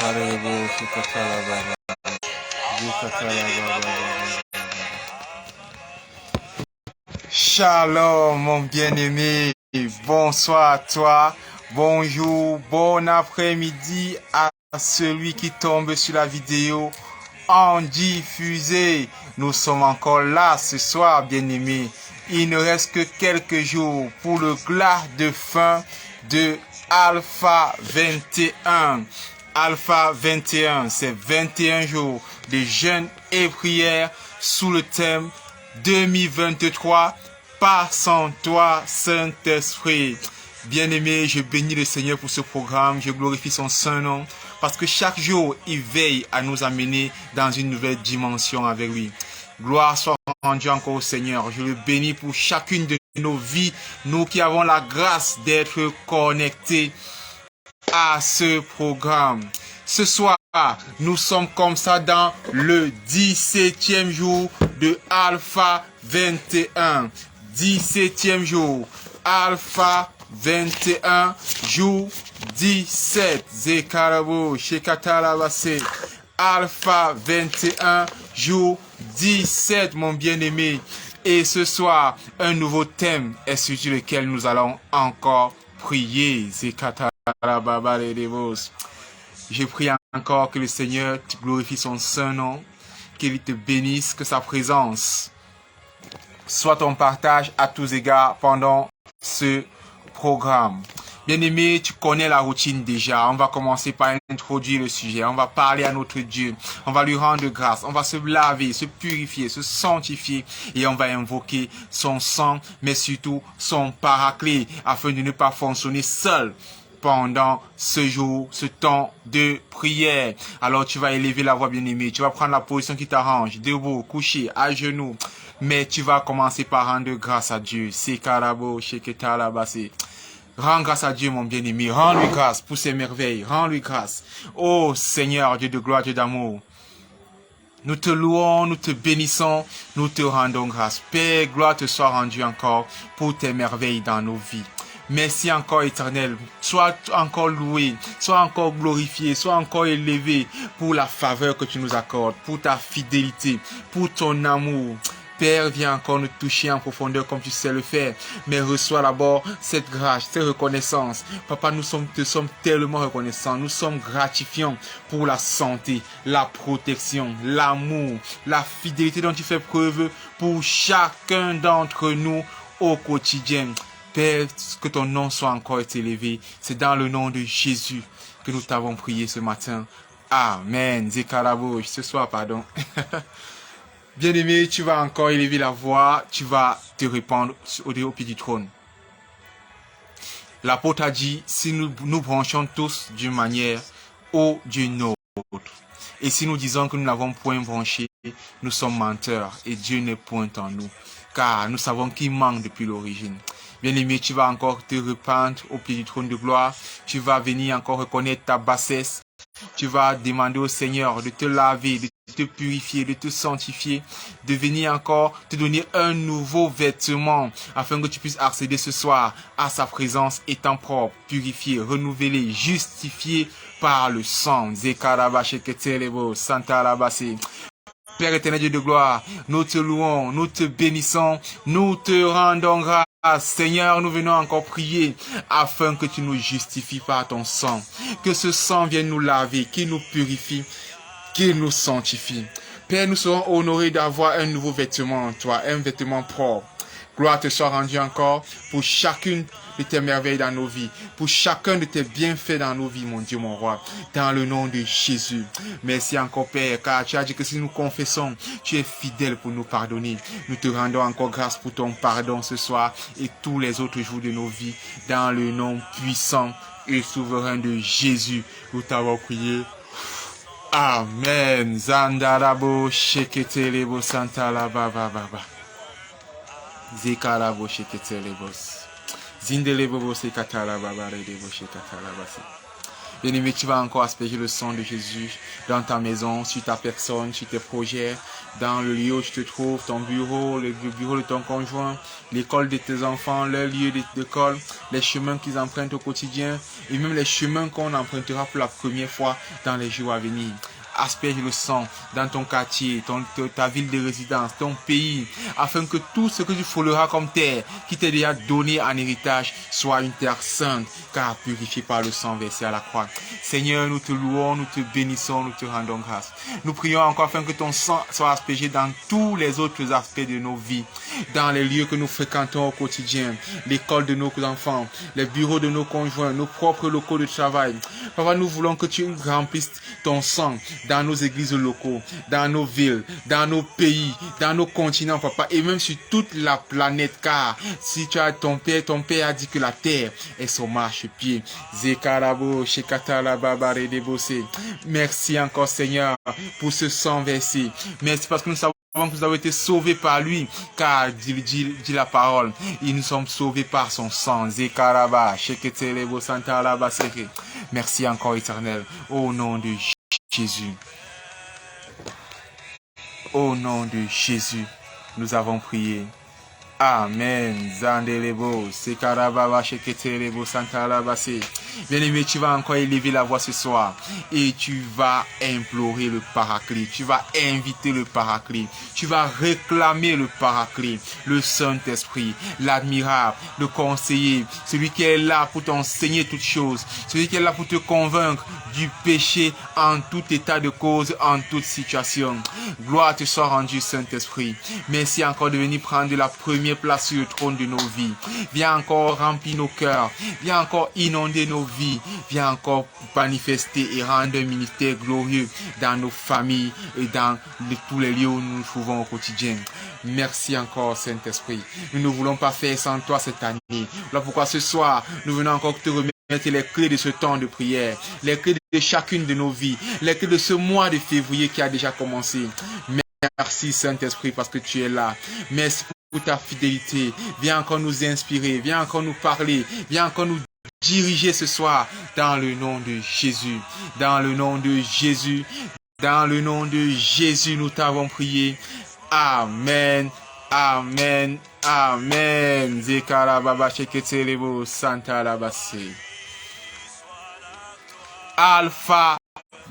Parebo, Shikatalababa, Shikatalababa. Shalom, mon bien-aimé. Bonsoir à toi. Bonjour, bon après-midi à celui qui tombe sur la vidéo en diffusé. Nous sommes encore là ce soir, bien-aimé. Il ne reste que quelques jours pour le glas de fin de Alpha 21. Alpha 21, c'est 21 jours de jeûne et prière sous le thème 2023, pas sans toi, Saint-Esprit. Bien-aimé, je bénis le Seigneur pour ce programme, je glorifie son saint nom, parce que chaque jour, il veille à nous amener dans une nouvelle dimension avec lui. Gloire soit rendue encore au Seigneur. Je le bénis pour chacune de nos vies, nous qui avons la grâce d'être connectés à ce programme. Ce soir, nous sommes comme ça dans le 17e jour de Alpha 21. 17e jour. Alpha 21, jour 17. Zekarabo, Shekatalabase. Alpha 21, jour 17, mon bien-aimé. Et ce soir, un nouveau thème est sur lequel nous allons encore prier. Je prie encore que le Seigneur te glorifie son saint nom, qu'il te bénisse, que sa présence soit ton partage à tous égards pendant ce programme. Bien-aimé, tu connais la routine déjà. On va commencer par introduire le sujet. On va parler à notre Dieu. On va lui rendre grâce. On va se laver, se purifier, se sanctifier. Et on va invoquer son sang, mais surtout son paraclet, afin de ne pas fonctionner seul pendant ce jour, ce temps de prière. Alors tu vas élever la voix, bien-aimé. Tu vas prendre la position qui t'arrange. Debout, couché, à genoux. Mais tu vas commencer par rendre grâce à Dieu. Sekarabo, Sheketalabase. Rends grâce à Dieu, mon bien-aimé. Rends-lui grâce pour ses merveilles. Rends-lui grâce. Oh Seigneur, Dieu de gloire, Dieu d'amour. Nous te louons, nous te bénissons, nous te rendons grâce. Père, gloire te soit rendue encore pour tes merveilles dans nos vies. Merci encore, Éternel. Sois encore loué, sois encore glorifié, sois encore élevé pour la faveur que tu nous accordes, pour ta fidélité, pour ton amour. Père, viens encore nous toucher en profondeur comme tu sais le faire. Mais reçois d'abord cette grâce, cette reconnaissance. Papa, nous te sommes tellement reconnaissants. Nous sommes gratifiants pour la santé, la protection, l'amour, la fidélité dont tu fais preuve pour chacun d'entre nous au quotidien. Père, que ton nom soit encore élevé. C'est dans le nom de Jésus que nous t'avons prié ce matin. Amen. Zekarabo, ce soir, pardon. Bien-aimé, tu vas encore élever la voix, tu vas te répandre au pied du trône. L'apôtre a dit, si nous nous branchons tous d'une manière ou d'une autre, et si nous disons que nous n'avons point branché, nous sommes menteurs et Dieu n'est point en nous, car nous savons qu'il manque depuis l'origine. Bien-aimé, tu vas encore te répandre au pied du trône de gloire, tu vas venir encore reconnaître ta bassesse, tu vas demander au Seigneur de te laver, de te purifier, de te sanctifier, de venir encore te donner un nouveau vêtement afin que tu puisses accéder ce soir à sa présence étant propre, purifié, renouvelé, justifié par le sang. Père éternel, Dieu de gloire, nous te louons, nous te bénissons, nous te rendons grâce. Seigneur, nous venons encore prier afin que tu nous justifies par ton sang. Que ce sang vienne nous laver, qu'il nous purifie, qu'il nous sanctifie. Père, nous serons honorés d'avoir un nouveau vêtement en toi, un vêtement propre. Gloire te soit rendue encore pour chacune de tes merveilles dans nos vies, pour chacun de tes bienfaits dans nos vies, mon Dieu, mon roi, dans le nom de Jésus. Merci encore, Père, car tu as dit que si nous confessons, tu es fidèle pour nous pardonner. Nous te rendons encore grâce pour ton pardon ce soir et tous les autres jours de nos vies, dans le nom puissant et souverain de Jésus. Nous t'avons prié. Amen. Zandarabo sheketelebo santalababa. Zekarabo sheketelebos. Zindelebo sekatala babare debo shekatala basi. Bien-aimé, tu vas encore asperger le sang de Jésus dans ta maison, sur ta personne, sur tes projets, dans le lieu où tu te trouves, ton bureau, le bureau de ton conjoint, l'école de tes enfants, leur lieu d'école, les chemins qu'ils empruntent au quotidien et même les chemins qu'on empruntera pour la première fois dans les jours à venir. Asperge le sang dans ton quartier, ta ville de résidence, ton pays, afin que tout ce que tu fouleras comme terre, qui t'est déjà donné en héritage, soit une terre sainte, car purifiée par le sang versé à la croix. Seigneur, nous te louons, nous te bénissons, nous te rendons grâce. Nous prions encore afin que ton sang soit aspergé dans tous les autres aspects de nos vies, dans les lieux que nous fréquentons au quotidien, l'école de nos enfants, les bureaux de nos conjoints, nos propres locaux de travail. Papa, nous voulons que tu remplisses ton sang dans nos églises locaux, dans nos villes, dans nos pays, dans nos continents, papa, et même sur toute la planète, car si tu as ton père a dit que la terre est son marchepied. Zekarabo, Shekatala, Babare, Debose. Merci encore, Seigneur, pour ce sang versé. Merci parce que nous savons que nous avons été sauvés par lui, car dit la parole, et nous sommes sauvés par son sang. Zekaraba, Sheketelebo, Santa Basere. Merci encore, Éternel, au nom de Jésus. Au nom de Jésus, nous avons prié. Amen. Zandelebo, Sekarababa, Sheketelebo, Santalabase. Bien-aimé, tu vas encore élever la voix ce soir et tu vas implorer le paraclet. Tu vas inviter le paraclet. Tu vas réclamer le paraclet, le Saint-Esprit, l'admirable, le conseiller, celui qui est là pour t'enseigner toutes choses, celui qui est là pour te convaincre du péché en tout état de cause, en toute situation. Gloire te soit rendue, Saint-Esprit. Merci encore de venir prendre la première place sur le trône de nos vies. Viens encore remplir nos cœurs. Viens encore inonder nos vies. Viens encore manifester et rendre un ministère glorieux dans nos familles et dans tous les lieux où nous nous trouvons au quotidien. Merci encore, Saint-Esprit. Nous ne voulons pas faire sans toi cette année. Voilà pourquoi ce soir, nous venons encore te remettre les clés de ce temps de prière, les clés de chacune de nos vies, les clés de ce mois de février qui a déjà commencé. Merci, Saint-Esprit, parce que tu es là. Merci pour ta fidélité. Viens encore nous inspirer, viens encore nous parler, viens encore nous diriger ce soir dans le nom de Jésus. Dans le nom de Jésus. Dans le nom de Jésus, nous t'avons prié. Amen. Amen. Amen. Zekara baba sheketelebo santa labase. Alpha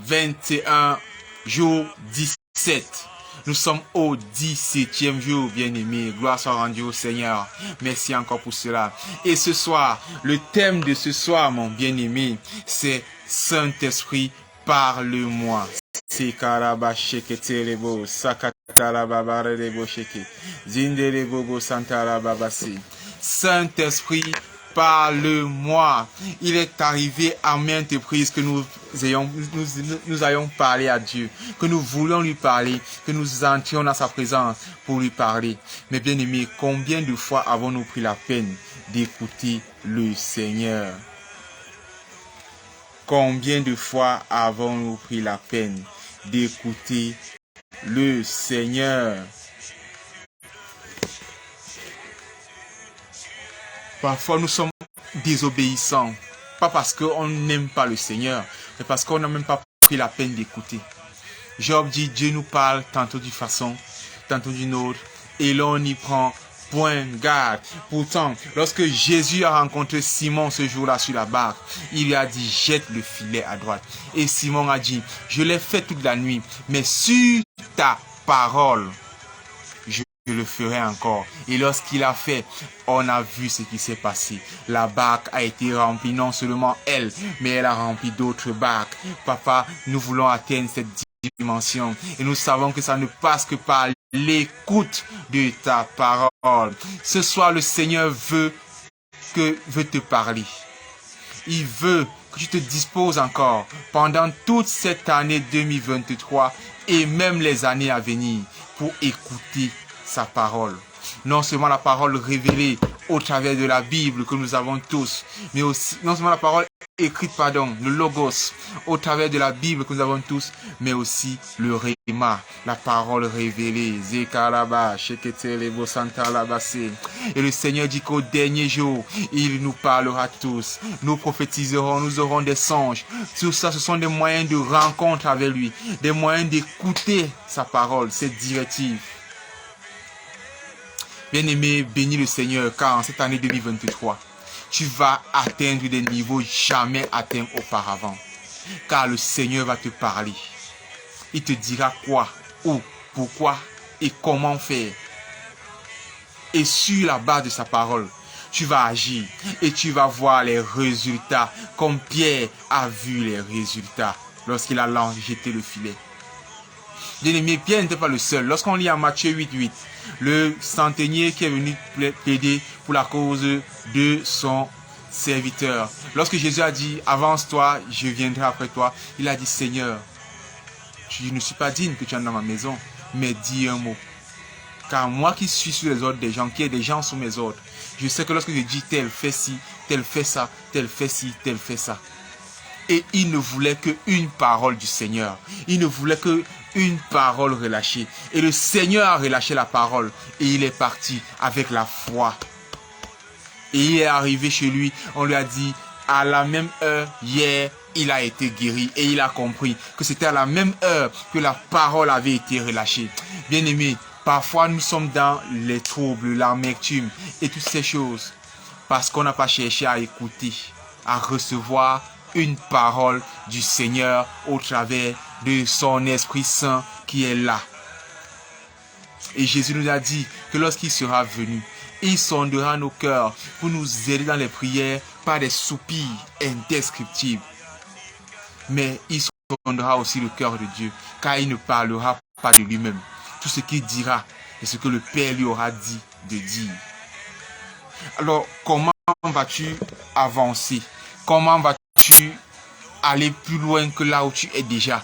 21, jour 17. Nous sommes au 17e jour, bien-aimés. Gloire soit rendue au Seigneur. Merci encore pour cela. Et ce soir, le thème de ce soir, mon bien-aimé, c'est Saint-Esprit, parle-moi. Saint-Esprit, parle-moi. Il est arrivé à maintes reprises que nous ayons parlé à Dieu, que nous voulons lui parler, que nous entrions dans sa présence pour lui parler. Mais bien aimé, combien de fois avons-nous pris la peine d'écouter le Seigneur? Combien de fois avons-nous pris la peine d'écouter le Seigneur? Parfois, nous sommes désobéissants. Pas parce qu'on n'aime pas le Seigneur, mais parce qu'on n'a même pas pris la peine d'écouter. Job dit, Dieu nous parle tantôt d'une façon, tantôt d'une autre, et l'on y prend point garde. Pourtant, lorsque Jésus a rencontré Simon ce jour-là sur la barque, il lui a dit, jette le filet à droite. Et Simon a dit, je l'ai fait toute la nuit, mais sur ta parole, je le ferai encore. Et lorsqu'il a fait, on a vu ce qui s'est passé. La barque a été remplie, non seulement elle, mais elle a rempli d'autres barques. Papa, nous voulons atteindre cette dimension. Et nous savons que ça ne passe que par l'écoute de ta parole. Ce soir, le Seigneur veut te parler. Il veut que tu te disposes encore pendant toute cette année 2023 et même les années à venir pour écouter sa parole. Non seulement la parole révélée au travers de la Bible que nous avons tous, mais aussi, non seulement la parole écrite, le logos, au travers de la Bible que nous avons tous, mais aussi le réma Rhéma, la parole révélée. Zekaraba, Sheketelebo Santalabase. Et le Seigneur dit qu'au dernier jour, il nous parlera tous. Nous prophétiserons, nous aurons des songes. Tout ça, ce sont des moyens de rencontre avec lui, des moyens d'écouter sa parole, ses directives. Bien-aimé, bénis le Seigneur, car en cette année 2023, tu vas atteindre des niveaux jamais atteints auparavant. Car le Seigneur va te parler. Il te dira quoi, où, pourquoi et comment faire. Et sur la base de sa parole, tu vas agir et tu vas voir les résultats comme Pierre a vu les résultats lorsqu'il a jeté le filet. Bien-aimé, Pierre n'était pas le seul. Lorsqu'on lit en Matthieu 8:8, le centenier qui est venu plaider pour la cause de son serviteur. Lorsque Jésus a dit, avance-toi, je viendrai après toi, il a dit, Seigneur, je ne suis pas digne que tu entres dans ma maison, mais dis un mot. Car moi qui suis sous les ordres des gens, qui ai des gens sous mes ordres, je sais que lorsque je dis tel fait ci, tel fait ça, tel fait ci, tel fait ça. Et il ne voulait qu'une parole du Seigneur. Il ne voulait qu'une parole relâchée. Et le Seigneur a relâché la parole. Et il est parti avec la foi. Et il est arrivé chez lui. On lui a dit, à la même heure, hier, il a été guéri. Et il a compris que c'était à la même heure que la parole avait été relâchée. Bien-aimés, parfois nous sommes dans les troubles, l'amertume et toutes ces choses. Parce qu'on n'a pas cherché à écouter, à recevoir une parole du Seigneur au travers de son Esprit Saint qui est là. Et Jésus nous a dit que lorsqu'il sera venu, il sondera nos cœurs pour nous aider dans les prières par des soupirs indescriptibles. Mais il sondera aussi le cœur de Dieu, car il ne parlera pas de lui-même. Tout ce qu'il dira est ce que le Père lui aura dit de dire. Alors, comment vas-tu avancer? Comment vas-tu aller plus loin que là où tu es déjà?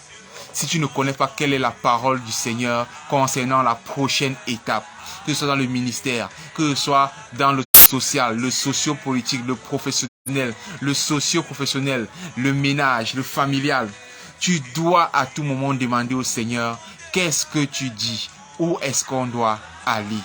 Si tu ne connais pas quelle est la parole du Seigneur concernant la prochaine étape, que ce soit dans le ministère, que ce soit dans le social, le socio-politique, le professionnel, le socio-professionnel, le ménage, le familial, tu dois à tout moment demander au Seigneur, qu'est-ce que tu dis? Où est-ce qu'on doit aller?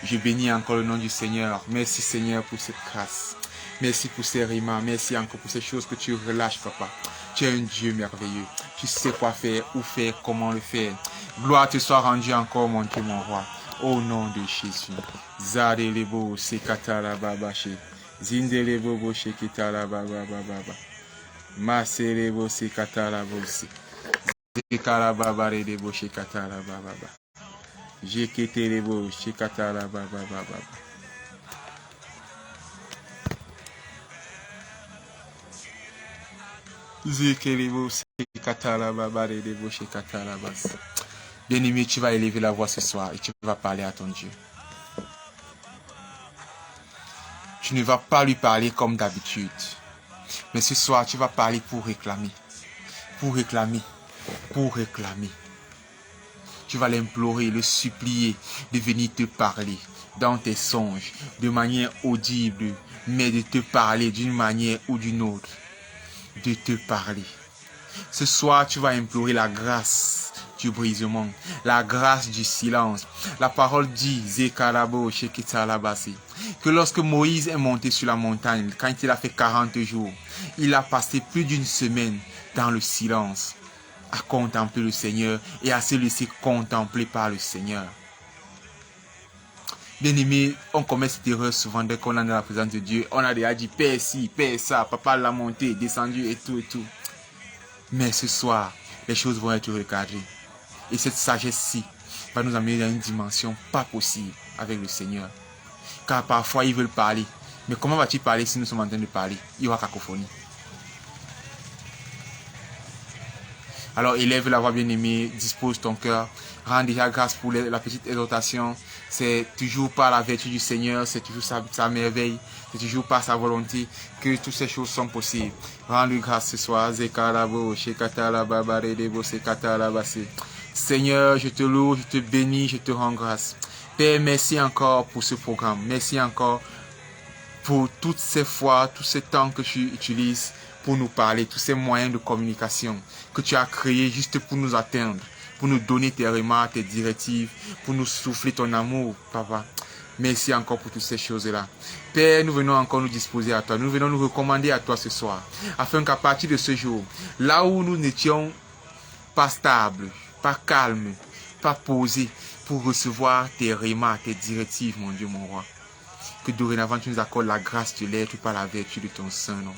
Je bénis encore le nom du Seigneur. Merci Seigneur pour cette grâce. Merci pour ces rimas. Merci encore pour ces choses que tu relâches, papa. Tu es un Dieu merveilleux. Tu sais quoi faire, où faire, comment le faire. Gloire te soit rendue encore, mon Dieu, mon roi. Au nom de Jésus. Zadelebo sekatala babache. Zindelebo boche kitala bababa. Maselebo sekatala bose. Zekala babare de boche katala bababa. Jeketelebo shekatala bababa. Bien-aimé, tu vas élever la voix ce soir et tu vas parler à ton Dieu. Tu ne vas pas lui parler comme d'habitude. Mais ce soir, tu vas parler pour réclamer. Pour réclamer. Pour réclamer. Tu vas l'implorer, le supplier de venir te parler dans tes songes, de manière audible, mais de te parler d'une manière ou d'une autre. De te parler. Ce soir, tu vas implorer la grâce du brisement, la grâce du silence. La parole dit, Zekarabo, Shekitalabasi, que lorsque Moïse est monté sur la montagne, quand il a fait 40 jours, il a passé plus d'une semaine dans le silence, à contempler le Seigneur et à se laisser contempler par le Seigneur. Bien-aimé, on commet cette erreur souvent dès qu'on est dans la présence de Dieu. On a déjà dit, Père ci, Père ça, Papa l'a monté, descendu et tout et tout. Mais ce soir, les choses vont être recadrées. Et cette sagesse-ci va nous amener dans une dimension pas possible avec le Seigneur. Car parfois, ils veulent parler. Mais comment vas-tu parler si nous sommes en train de parler? Il y aura cacophonie. Alors élève la voix bien-aimée, dispose ton cœur, rends déjà grâce pour la petite exhortation. C'est toujours par la vertu du Seigneur, c'est toujours sa merveille, c'est toujours par sa volonté que toutes ces choses sont possibles. Rends-lui grâce ce soir. Seigneur, je te loue, je te bénis, je te rends grâce. Père, merci encore pour ce programme. Merci encore pour toutes ces fois, tous ces temps que tu utilises pour nous parler, tous ces moyens de communication que tu as créés juste pour nous atteindre, pour nous donner tes remarques, tes directives, pour nous souffler ton amour, Papa. Merci encore pour toutes ces choses-là. Père, nous venons encore nous disposer à toi. Nous venons nous recommander à toi ce soir. Afin qu'à partir de ce jour, là où nous n'étions pas stables, pas calmes, pas posés pour recevoir tes remarques, tes directives, mon Dieu, mon roi. Que dorénavant tu nous accordes la grâce de l'être par la vertu de ton saint nom.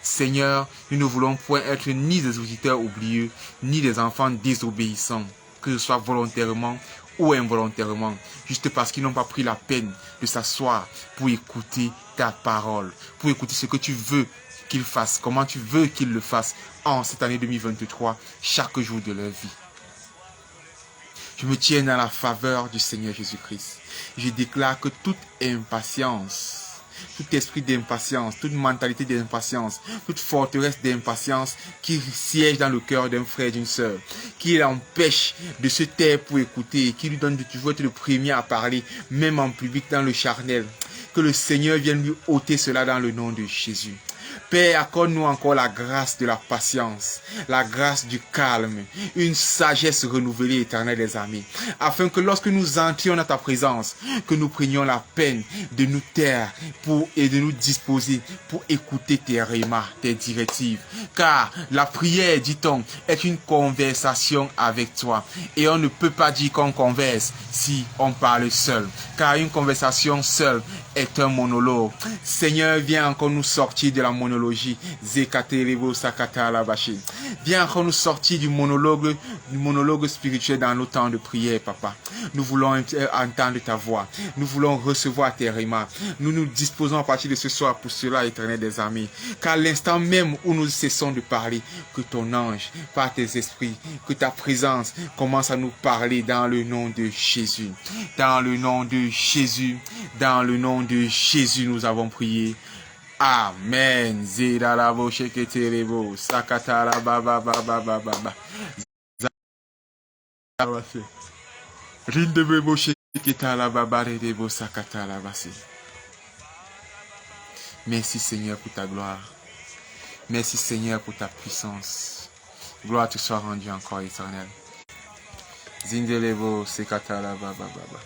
Seigneur, nous ne voulons point être ni des auditeurs oublieux, ni des enfants désobéissants, que ce soit volontairement ou involontairement, juste parce qu'ils n'ont pas pris la peine de s'asseoir pour écouter ta parole, pour écouter ce que tu veux qu'ils fassent, comment tu veux qu'ils le fassent en cette année 2023, chaque jour de leur vie. Je me tiens dans la faveur du Seigneur Jésus-Christ. Je déclare que toute impatience, tout esprit d'impatience, toute mentalité d'impatience, toute forteresse d'impatience qui siège dans le cœur d'un frère et d'une sœur, qui l'empêche de se taire pour écouter, qui lui donne de toujours être le premier à parler, même en public dans le charnel, que le Seigneur vienne lui ôter cela dans le nom de Jésus. Père, accorde-nous encore la grâce de la patience, la grâce du calme, une sagesse renouvelée, éternelle des armées, afin que lorsque nous entrions dans ta présence, que nous prenions la peine de nous taire et de nous disposer pour écouter tes remarques, tes directives. Car la prière, dit-on, est une conversation avec toi. Et on ne peut pas dire qu'on converse si on parle seul. Car une conversation seule est un monologue. Seigneur, viens encore nous sortir de la monologie. Viens encore nous sortir du monologue spirituel dans nos temps de prière, Papa. Nous voulons entendre ta voix. Nous voulons recevoir tes remarques. Nous nous disposons à partir de ce soir pour cela, éternel des armées. Qu'à l'instant même où nous cessons de parler, que ton ange, par tes esprits, que ta présence commence à nous parler dans le nom de Jésus. Dans le nom de Jésus. Dans le nom de Jésus, nous avons prié. Amen. Zidalabo sheketerebo sakatara baba baba baba. Rindebebo sheketala baba redebo sakatala basi. Merci Seigneur pour ta gloire. Merci Seigneur pour ta puissance. Gloire te soit rendue encore éternelle. Zindelebo sekatala baba baba.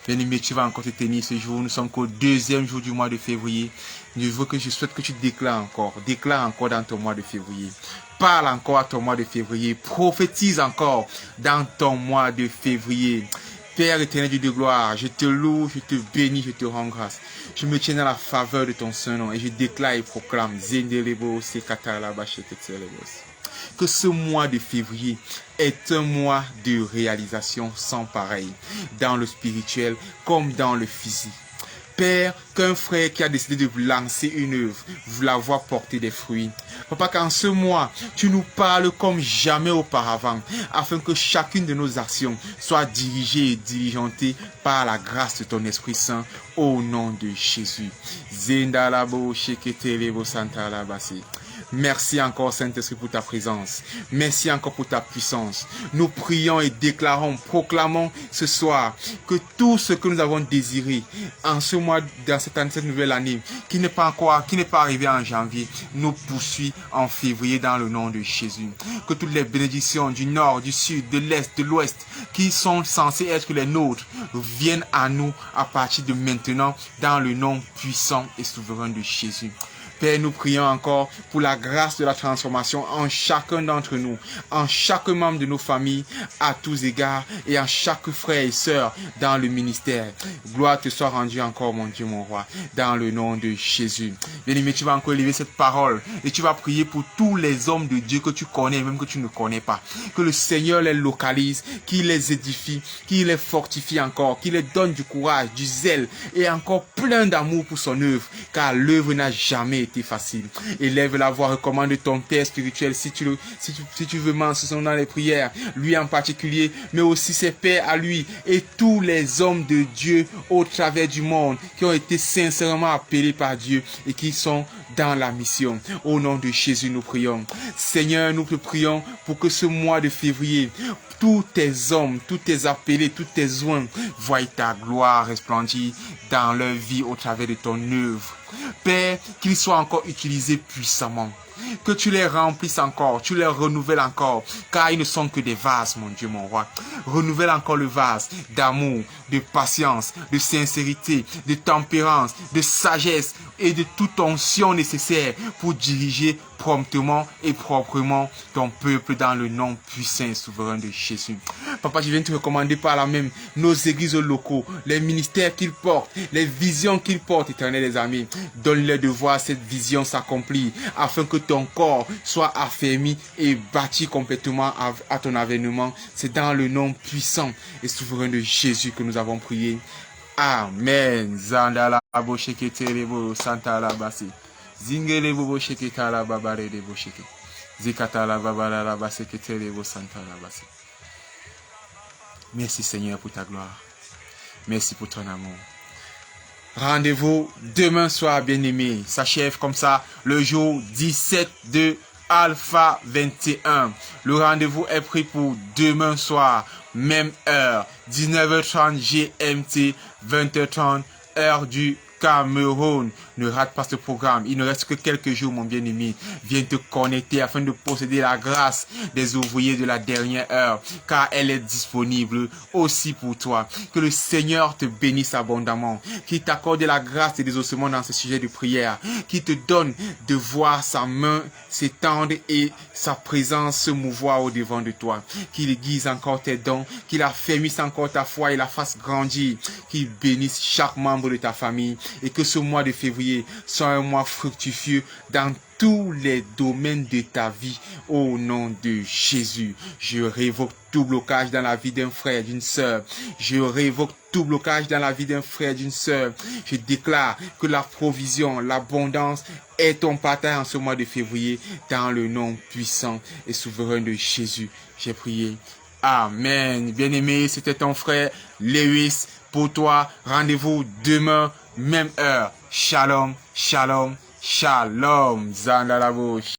Bien-aimé, tu vas encore te tenir ce jour. Nous sommes qu'au 2e jour du mois de février. Je souhaite que tu déclares encore dans ton mois de février. Parle encore à ton mois de février. Prophétise encore dans ton mois de février. Père éternel Dieu de gloire, je te loue, je te bénis, je te rends grâce. Je me tiens dans la faveur de ton Saint-Nom et je déclare et proclame que ce mois de février est un mois de réalisation sans pareil, dans le spirituel comme dans le physique. Père, qu'un frère qui a décidé de lancer une œuvre, vous la voir porter des fruits. Papa, qu'en ce mois, tu nous parles comme jamais auparavant, afin que chacune de nos actions soit dirigée et diligentée par la grâce de ton Esprit Saint, au nom de Jésus. Zendalabo sheketelebo santalabasi. Merci encore, Saint-Esprit, pour ta présence. Merci encore pour ta puissance. Nous prions et déclarons, proclamons ce soir que tout ce que nous avons désiré en ce mois, dans cette nouvelle année, qui n'est pas arrivé en janvier, nous poursuit en février dans le nom de Jésus. Que toutes les bénédictions du nord, du sud, de l'est, de l'ouest, qui sont censées être les nôtres, viennent à nous à partir de maintenant dans le nom puissant et souverain de Jésus. Père, nous prions encore pour la grâce de la transformation en chacun d'entre nous, en chaque membre de nos familles, à tous égards, et en chaque frère et sœur dans le ministère. Gloire te soit rendue encore, mon Dieu, mon roi, dans le nom de Jésus. Bien-aimé, tu vas encore élever cette parole et tu vas prier pour tous les hommes de Dieu que tu connais, même que tu ne connais pas. Que le Seigneur les localise, qu'il les édifie, qu'il les fortifie encore, qu'il les donne du courage, du zèle et encore plein d'amour pour son œuvre, car l'œuvre n'a jamais été facile. Élève la voix, recommande ton Père spirituel si tu veux mentionner dans les prières, lui en particulier, mais aussi ses pères à lui et tous les hommes de Dieu au travers du monde qui ont été sincèrement appelés par Dieu et qui sont dans la mission. Au nom de Jésus, nous prions. Seigneur, nous te prions pour que ce mois de février, tous tes hommes, tous tes appelés, tous tes oints voient ta gloire resplendir dans leur vie au travers de ton œuvre. Père, qu'ils soient encore utilisés puissamment. Que tu les remplisses encore, tu les renouvelles encore, car ils ne sont que des vases, mon Dieu, mon roi. Renouvelle encore le vase d'amour, de patience, de sincérité, de tempérance, de sagesse et de toute onction nécessaire pour diriger promptement et proprement ton peuple dans le nom puissant et souverain de Jésus. Papa, je viens te recommander par là même nos églises locaux, les ministères qu'ils portent, les visions qu'ils portent, Éternel des armées. Donne-leur de voir cette vision s'accomplir afin que ton corps soit affermi et bâti complètement à ton avènement. C'est dans le nom puissant et souverain de Jésus que nous avons prié. Amen. Zandala boshekete lebo santa la basi. Zingele bobo sheketa la babare de bosheke. Zikata la babara la basekete lebo santa la basi. Merci Seigneur pour ta gloire. Merci pour ton amour. Rendez-vous demain soir, bien-aimés. S'achève comme ça le jour 17 de Alpha 21. Le rendez-vous est pris pour demain soir, même heure, 19h30 GMT, 20h30 heure du Cameroun. Ne rate pas ce programme. Il ne reste que quelques jours, mon bien-aimé. Viens te connecter afin de posséder la grâce des ouvriers de la dernière heure, car elle est disponible aussi pour toi. Que le Seigneur te bénisse abondamment, qu'il t'accorde la grâce et des ossements dans ce sujet de prière, qu'il te donne de voir sa main s'étendre et sa présence se mouvoir au devant de toi, qu'il aiguise encore tes dons, qu'il affermisse encore ta foi et la fasse grandir, qu'il bénisse chaque membre de ta famille et que ce mois de février soit un mois fructifieux dans tous les domaines de ta vie au nom de Jésus. Je révoque tout blocage dans la vie d'un frère, d'une sœur. Je révoque tout blocage dans la vie d'un frère, d'une sœur. Je déclare que la provision, l'abondance est ton partage en ce mois de février dans le nom puissant et souverain de Jésus. J'ai prié. Amen. Bien-aimé, c'était ton frère Lewis. Pour toi, rendez-vous demain, même heure. Shalom, shalom, shalom. Zandalabo.